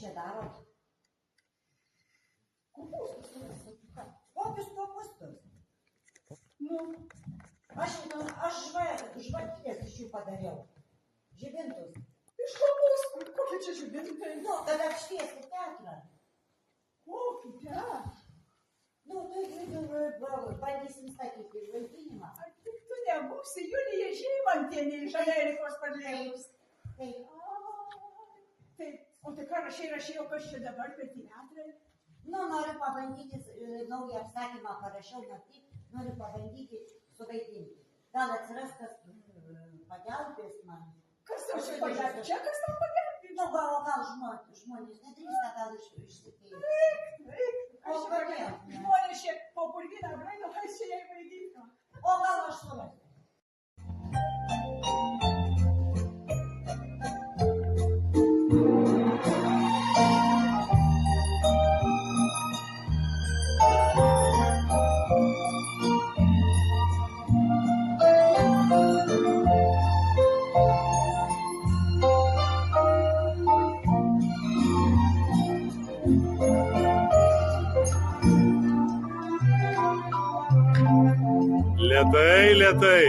čia darot? Kopūstus suka. Kokius kopūstus? Nu, aš žvakidės iš jų padariau. Žibintus. Iš kopūstų? Kokie čia žibintai? Nu, kad apšviesti teatrą. Kokį teatrą? Nu, tai bandysim statyti vaidinimą. Ar tik tu nebūsi Julija Žeimantienė iš Amerikos parlėjus? Taip. Taip, o tai ką rašei, o kas čia dabar per teatrą? Nu, noriu pabandyti, naują apsakymą parašiau matyt, noriu pabandyti suvaidinti. Gal atsiras kas pagelbės man. Kas tau čia pagelbės? Čia kas tau pagelbės? Nu, gal žmonės nedrįsta, gal išsipėjus. Reik. Aš čia pagelbės. Žmonės čia po purvyną braido, kas čia jai vaidintų. O gal aš surasiu. Lėtai, lėtai.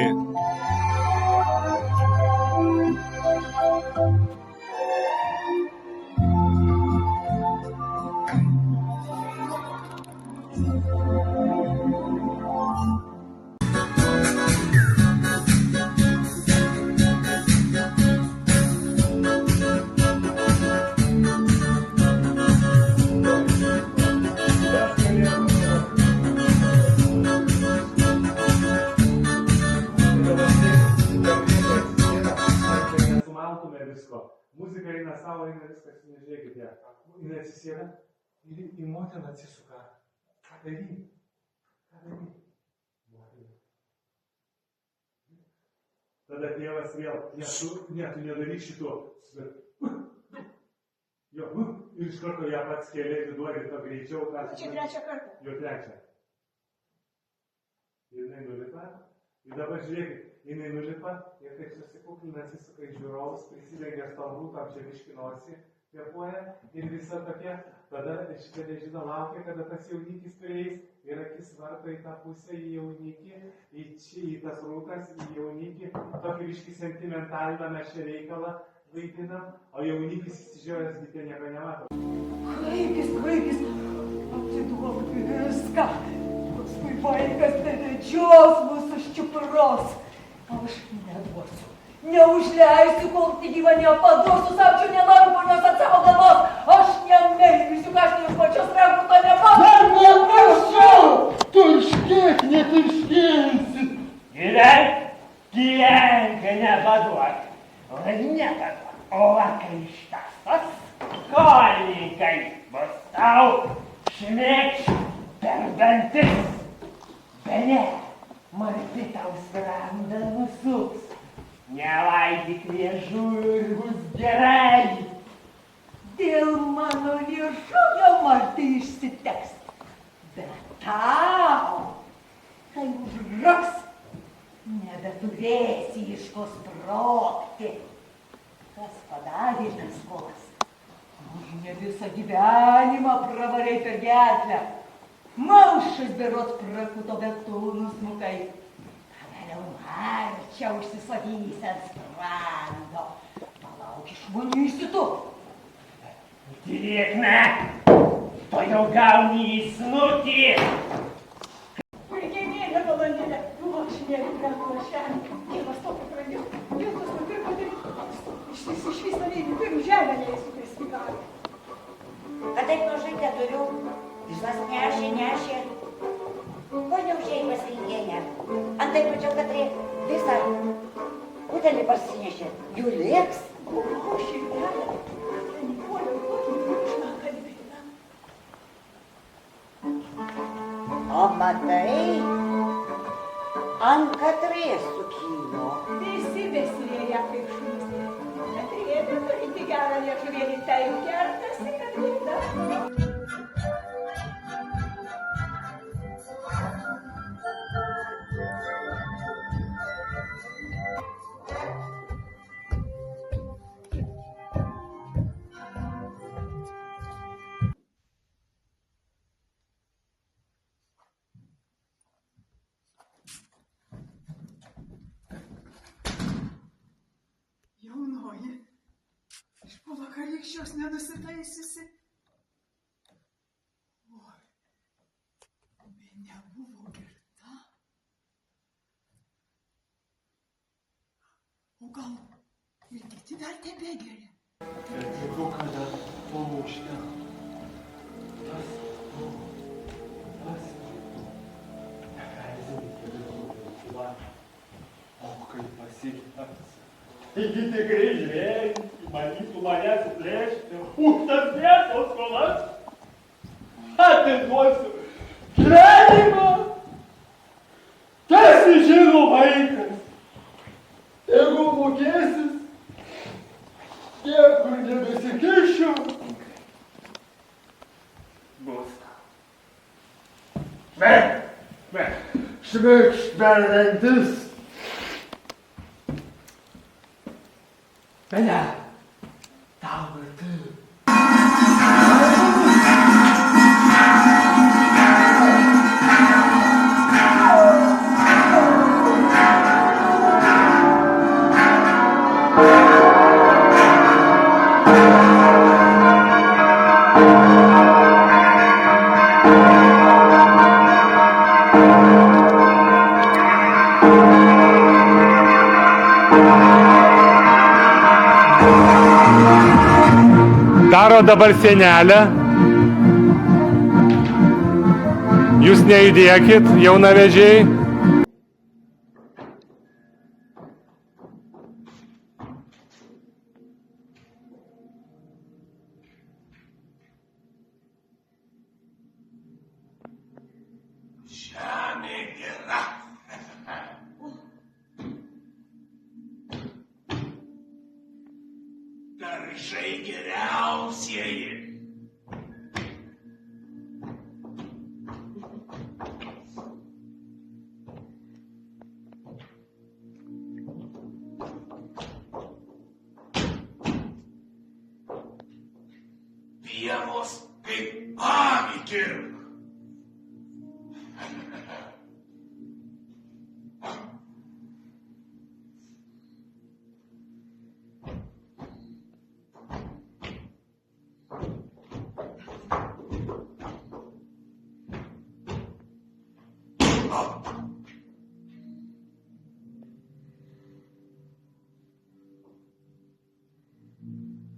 Muzika eina savo, eina viskas, nežiūrėkit ją. Jis atsisėda ir į motiną atsisuka. Ką daryti? Tada tėvas vėl, tu nedaryk šito. Jo, ir iš karto ją pats kėlė, atiduodi to greičiau. Čia trečią kartą. Jo trečią. Ir jinai nulipa. Ir dabar žiūrėkit, jinai nulipa ir taip susikuklina, atsisuka į žiūrovus, prisidengia stalrūtam, čia biškinosi, kvėpuoja ir visa tokia, tada šitą nežino laukia, kada tas jaunikis prieis ir akis varto į tą pusę, į jaunikį, į tas rūkas, į jaunikį, tokį biškį sentimentaliną mes čia reikalą vaidinam, o jaunikis įsižiūrės, gi tie nieko nemato. Kraikis, atiduok viską. Paskui vaikas nevedžios mus už čiupros. Aš neduosiu. Neužleisiu, kol tik gyva nepaduosiu, sapčiau nenoriu ponios ant savo galvos. Aš nemeilisiu, ką aš ne iš pačios rankų to nepaduosiu. Dar neprašau! Turškėk, neturškėsi. Gyvenk, nepaduok. Oi, nepaduok. O kai ištasas, kolikai bus tau šmėkš per dantis. Bene, marti tau sprandą nusuks. Nelaidyk liežuvių ir bus gerai. Dėl mano liežuvio marti išsiteks. Bet tau, kai užraks, nebeturėsi iš ko sprogti. Kas padarė tas skolas? Už ne visą gyvenimą pravarei per gerklę. Maušas berods prakuto, bet tu nusmukai. Pagaliau marčia užsisodys ant sprando. Palauk, išmanysi tu. Tylėkme, to jau gauni į snukį. Puikiai valandėlė, aš neįkratu lašelį. Dievas tokio pradėjo. Jėzus nupirko ir išvis navėjų, pirm žemę neįsiu prisvigarį. Kad taip mažai neturiu, visas nešė. Ko neužiai pasirinkėnė? Antai pačiau, kad visą pudelį parsinešė. Jų liks? O širdelė, Nikuolio, kokį šlakalį pėdą. O matai, ant katrės sukilo. Visi besirėja kaip šunys. Katrėdė turinti gerą liežuvėlį, tai kertasi, kad laida. po vakarykščios nenusitaisiusi. Oi, nebuvo girta. O gal ir kiti dar tebegeria? Turiu kada pauškę. Tas buvo. O kaip pasikeitęs. Taigi tikrai žvėjai, matytų mane suplėšti už tas vietos skolas. Atiduosiu gyvenimą. Tas žino vaikas. Jeigu mokėsis, niekur nebesikišiu. Bus. Šmikšt per dantis. Bene, tau ir tu. Daro dabar sienelę. Jūs nejudėkit, jaunavedžiai. Žemė gera. Daržai geriausieji. Pievos kaip avį kirk.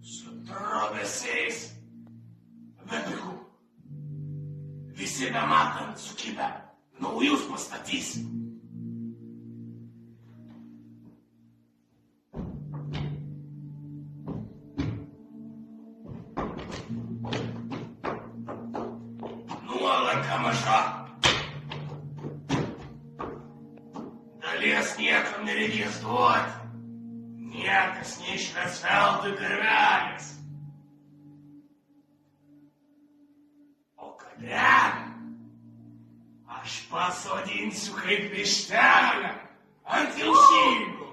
Su trobesiais, vedikų, visi bematant sukibę, naujus pastatysim. Nuolaka maža. Dalies niekam nereikės duoti. Niekas neišves veltui karvelės. O kadrelę aš pasodinsiu kaip vištelę ant kiaušinių.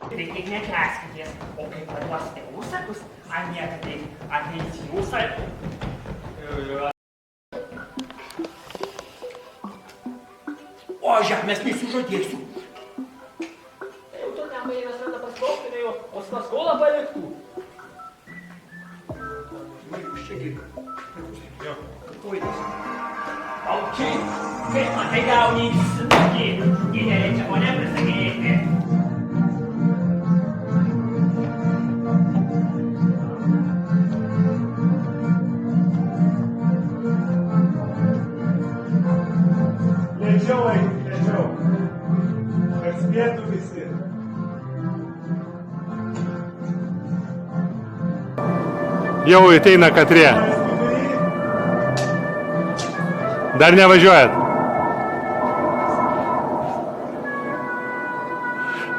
Tai tik nekęskitės, o kai paduosite užsakus, ar niekada ateis jūsų. O žemės nesužadėsiu. Mes randa paskostinėjo, o paskolą paliktų. Jūs čia dirba. Jo. Puikiai. Aučiai, kaip matai gauni įsinukį. Jei nereikia mane prisakyti. Lėčiau eik, lėčiau. Kad spėtų visi. Jau ateina Katrė. Dar nevažiuojat.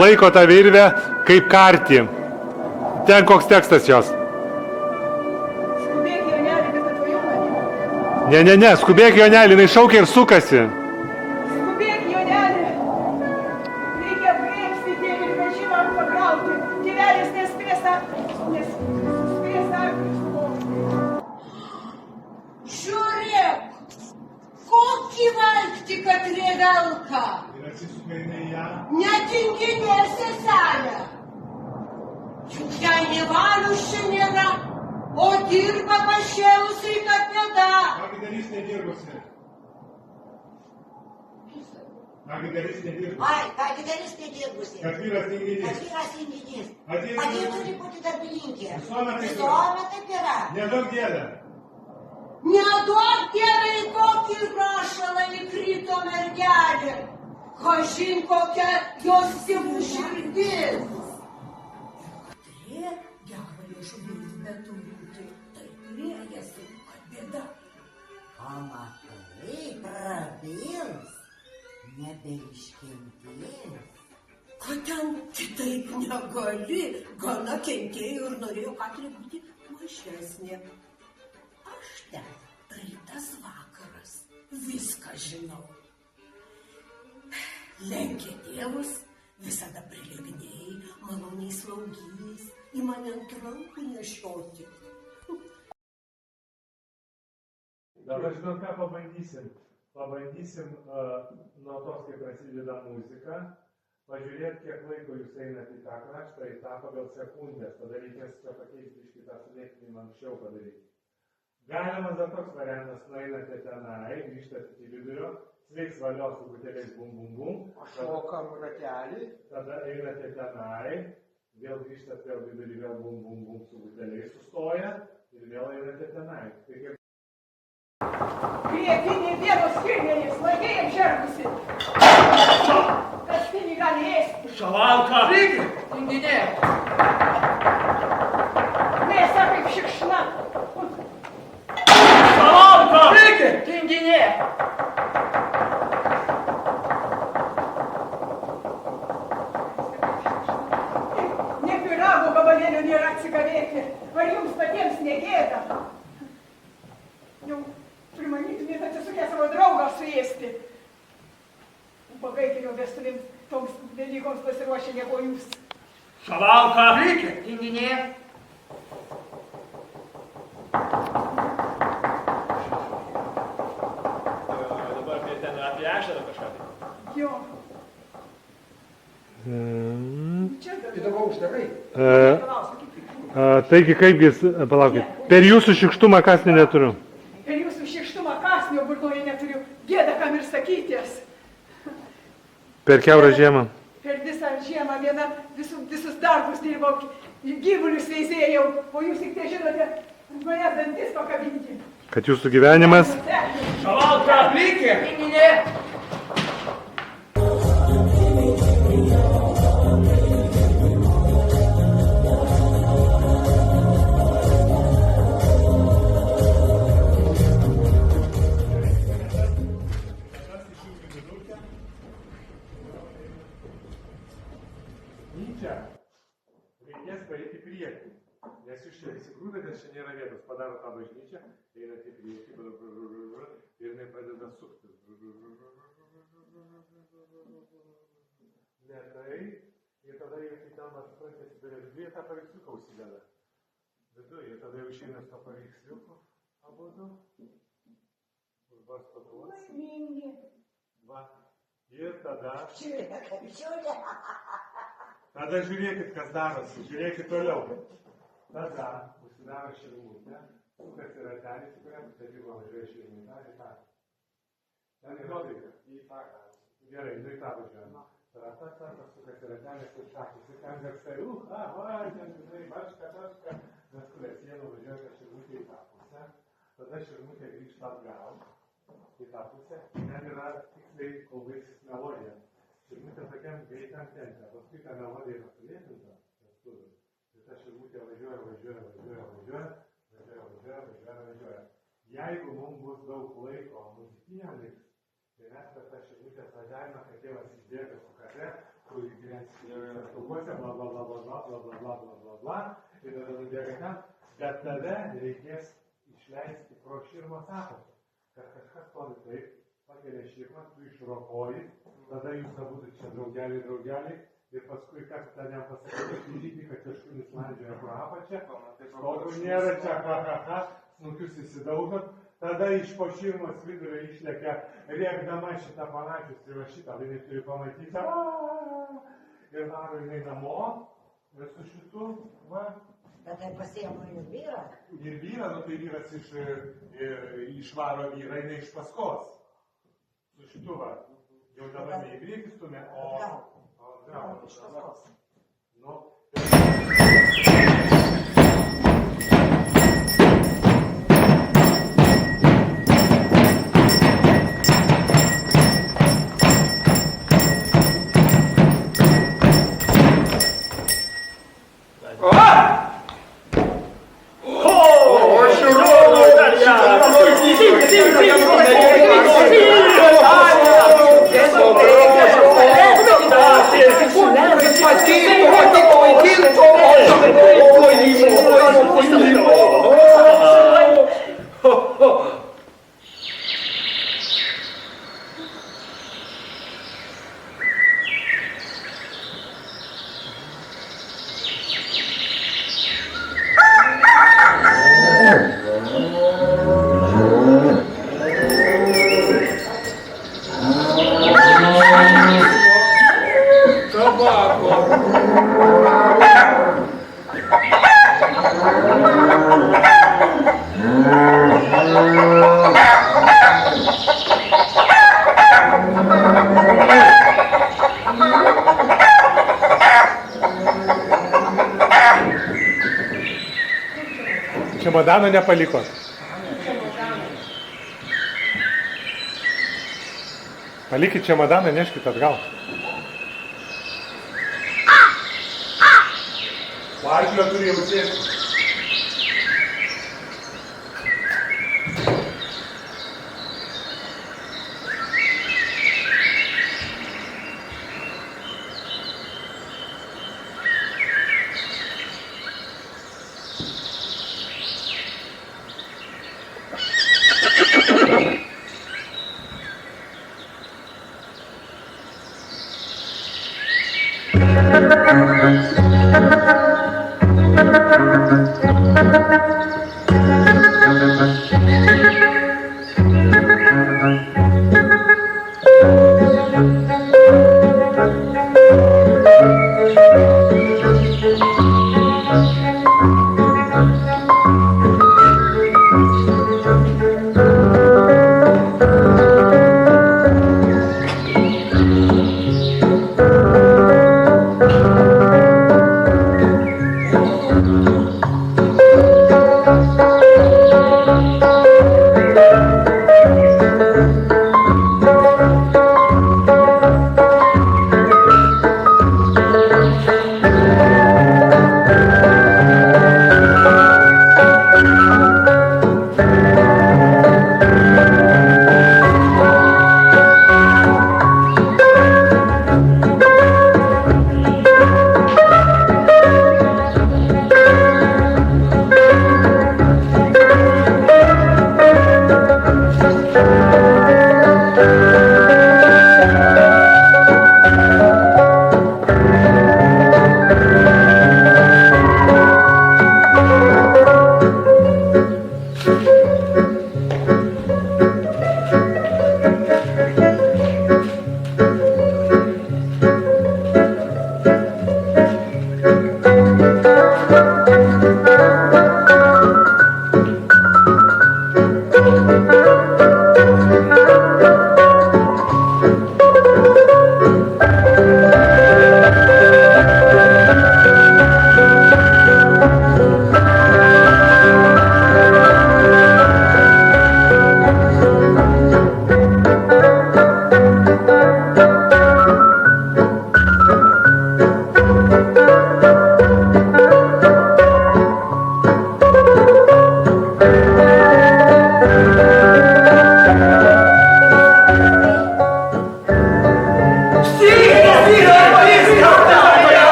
Laiko tą virvę kaip kartį. Ten koks tekstas jos. Skubėk, Jonelį, kad atvažiuoji. Ne, skubėk, Jonelį, jinai šaukia ir sukasi. Skubėk, Jonelį. Reikia apgraibstyti ir vežimą pakrauti. Tėvelis nespės arklius. Žiūrėk, kokį valgti, kad rėvelka. Ir atsisukai ne ją. Netinginė seselė. Juk jai nevaliuši dirba pašėlusiai, kad bėda. Nagi darys nedirbusi. Nagi darys nedirbusi. Ai, kągi darys nedirbusi. Kad vyras Kad tinginys. vyras tinginys. Atėjo- Kad jie turi būti darbininkė. Visuomet taip yra. Visuomet taip yra. Nedaug dievė. Neduok dievai, kokį rašalą įkrito mergelė. Kažin kokia jos tėvų širdis. Katrė, gerą žuvis beturinti, taip rėjasi, kad bėda. Pamatai prabils, nebeiškentės. O ten kitaip negali, gana kentėjo ir norėjo Katrė būti mažesnė. Aš ten rytas vakaras, viską žinau. Lenkė tėvus, visada prilignėjai, maloniai slaugys, į mane ant rankų nešioti. Dabar žinot ką pabandysim. Pabandysim nuo tos, kai prasideda muzika, pažiūrėti, kiek laiko jūs einate į tą kraštą, į tą pagal sekundės. Tada reikės čia pakeisti iš kitą sulėtinimą anksčiau padaryti. Galimas dar toks variantas, nueinate tenai, grįžtate iki vidurio, sveiks valios su buteliais bum bum bum. Šokam ratelį. Tada einate tenai, vėl grįžtate vėl vidurį, vėl bum bum bum su buteliais sustoja ir vėl einate tenai. Tai kaip Priekiniai vienos kirmėlės, lagiai apžergusi. Kas pinigą neėsti. Šavalka! Tinginė. Mėsa kaip šikšna. Šavalka! Tinginė. Ne pyrago gabalėlio nėra atsikavėti. Ar jums patiems negėda? Jau primanytumėte atsisukę savo draugą suėsti. Ubagai tai jau vestuvėms toms Velykoms pasiruošė negu jūs. Šavalka! Tinginė. Dabar apie ežerą kažką tai. Jo. Čia dar. Įdomu uždarai. Taigi kaipgis, palaukit, per jūsų šikštumą kąsnį neturiu. Per jūsų šikštumą kąsnio burnoje neturiu. Gėda kam ir sakyties. Per kiaurą žiemą. Per visą žiemą viena visus darbus dirbau, gyvulius veisėjau, o jūs tik tai žinote, ant manęs dantis pakabinti. Kad jūsų gyvenimas. Šavalka! Tinginė. Nyčia, reikės paeiti priekį, nes jūs čia įsigrūdate, čia nėra vietos, padaro tą bažnyčią, einate į priekį ir jinai pradeda suktis. Lėtai, ir tada jau kai ten suprantate, atsidarė viduje, tą paveiksliuką užsideda. Viduje, ir tada jau išeina su to paveiksliuku, abudu, užbarsto tuos. Laimingi. Va, ir tada... Žiūrė. Tada žiūrėkit, kas darosi, žiūrėkit toliau. Tada užsidaro širmutę, sukasi ratelį, į kurią pusę dirba važiuoja širmutę, į tą. Ten į rodaiką, į tą. Gerai, nu į tą važiuoja. Tada sukasi ratelį, kur šakis, ir ten garsai, va, ten, žinai, bačka, bet kuria siena važiuoja širmutė į tą pusę. Tada širmutė grįžta atgal į tą pusę. Ten yra tiksliai, kol baigsis melodija. Širmutė tokiam greitam tempe, paskui ta melodija yra sulėtinta, ir ta širmutė važiuoja. Jeigu mums bus daug laiko muzikiniam liks, tai mes per tą širmutės važiavimą, kad tėvas išbėga su kate, kur gyvens stulbuose, bla, ir tada nubėga ten, bet tada reikės išleisti pro širmos apačią, kad kažkas stovi taip, pakelia širmą, tu išropoji, tada jūs abudu čia draugeliai, ir paskui kas ten jam pasakyti, žydį, kad kažkuris landžioja pro apačią, stogų nėra čia, snukius įsidaužot, tada iš po širmos vidurio išlekia, rėkdama šitą panašius ir va šitą, jinai turi pamatyti, ir varo jinai namo, ir su šitu, va, Bet tai pasiėmų ir vyrą. Ir vyrą, nu tai vyras išvaro vyrą, jinai iš paskos. Su šitu va. Jau dabar ne į priekį stumia, o atgal. Iš paskos. Nu, čemodaną nepalikot. Palikit čemodaną, neškit atgal. Važiuoju turi jau sėsti.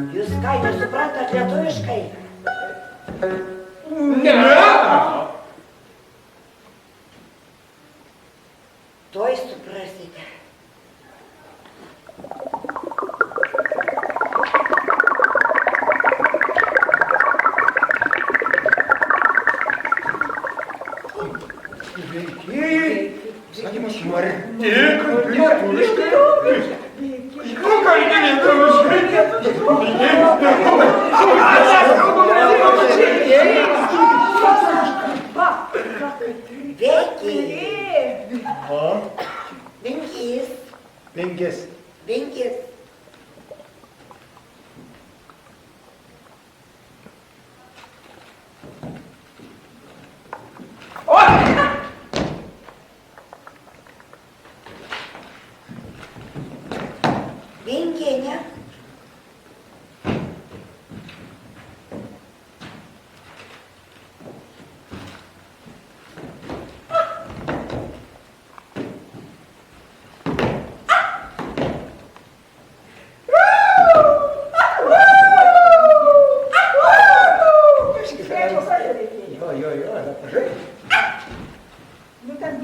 Jūs ką, nesuprantat lietuviškai? Ne. Tuoj suprasite. Sakymas, Marti, lietuviškai. Tu kalbi lietuviškai. Vinkys. Penkis. Vinkys. Vinkienė. Jo, pažai. Nu ten.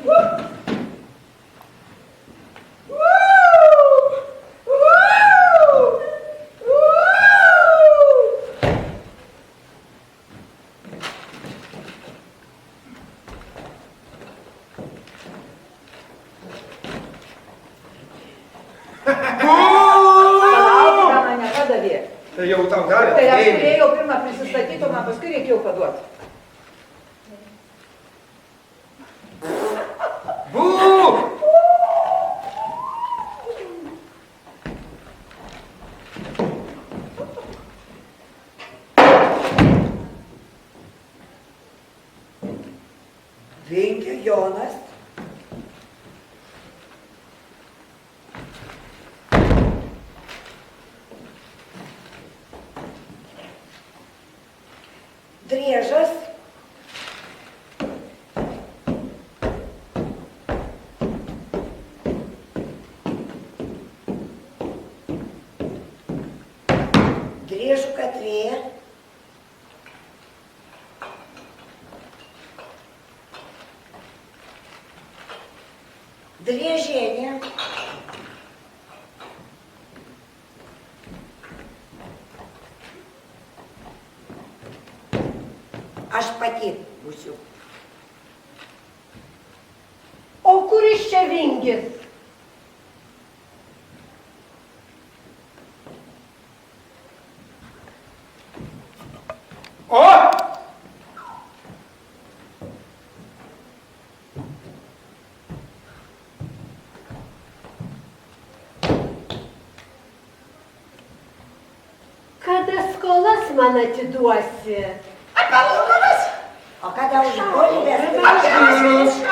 Tai jau tau davė. Tai aš turėjau pirmą prisistatyti, o man paskui reikėjo paduoti. Vinkio Jonas. Driežas. Driežų katrė. Driežienė. Aš pati būsiu. O kuris čia Vingis? O! Kada skolas man atiduosi? O kada už bulves? Skolas atiduosi.